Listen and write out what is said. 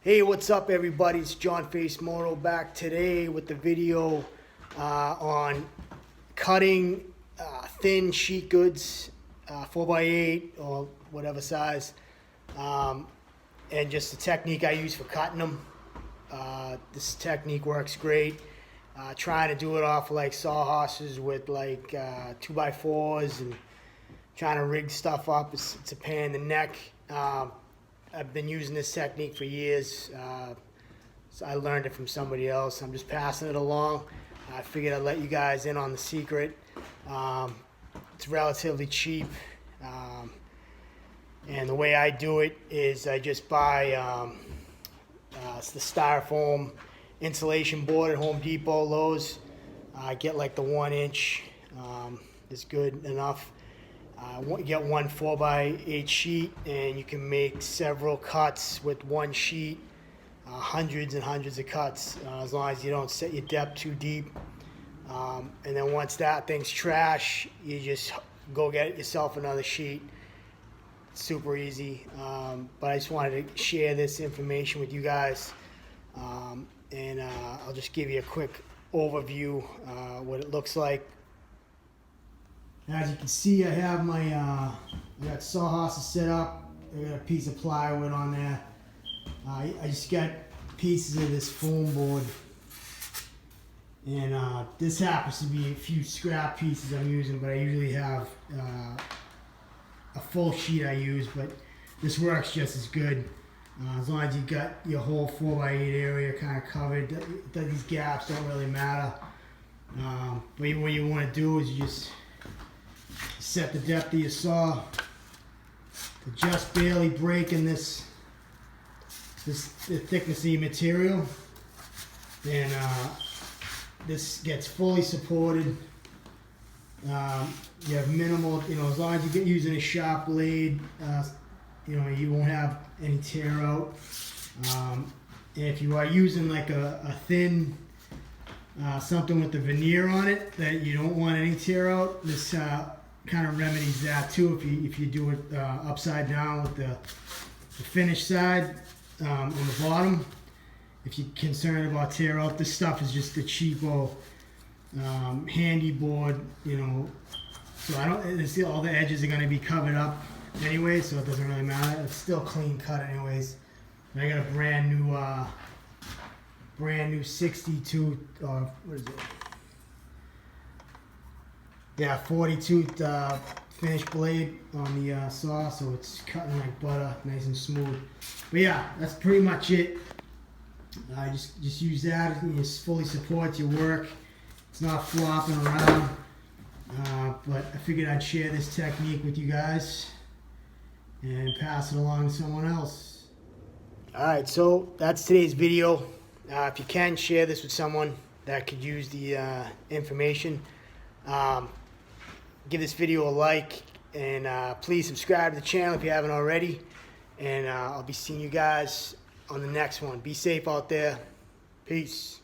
Hey, what's up everybody? It's Johnface Moto back today with the video on cutting thin sheet goods, 4x8 or whatever size, and just the technique I use for cutting them. This technique works great. Trying to do it off like sawhorses with like 2x4s and trying to rig stuff up, it's a pain in the neck. I've been using this technique for years, so I learned it from somebody else. I'm just passing it along. I figured I'd let you guys in on the secret. It's relatively cheap, and the way I do it is I just buy it's the styrofoam insulation board at Home Depot, Lowe's. I get like the 1-inch, is good enough. Get one 4x8 sheet, and you can make several cuts with one sheet, hundreds and hundreds of cuts, as long as you don't set your depth too deep. And then once that thing's trash, you just go get yourself another sheet. It's super easy, but I just wanted to share this information with you guys, and I'll just give you a quick overview what it looks like. As you can see, I have my I got sawhorses set up. I got a piece of plywood on there. I just got pieces of this foam board, and this happens to be a few scrap pieces I'm using, but I usually have a full sheet I use, but this works just as good. As long as you got your whole 4x8 area kind of covered, these gaps don't really matter. But what you want to do is you just set the depth of your saw to just barely breaking the thickness of your material, and this gets fully supported. You have minimal, as long as you get using a sharp blade, you won't have any tear out. And if you are using like a thin something with the veneer on it that you don't want any tear out, this kind of remedies that too. If you do it upside down with the finished side on the bottom, if you're concerned about tear out, this stuff is just the cheapo handy board, so all the edges are going to be covered up anyway, so it doesn't really matter. It's still clean cut anyways. And I got a brand new 62 what is it? Yeah, 40 finished blade on the saw, so it's cutting like butter, nice and smooth. But yeah, that's pretty much it. Just use that. It just fully supports your work. It's not flopping around. But I figured I'd share this technique with you guys and pass it along to someone else. Alright, so that's today's video. If you can, share this with someone that could use the information. Give this video a like, and please subscribe to the channel if you haven't already. And I'll be seeing you guys on the next one. Be safe out there. Peace.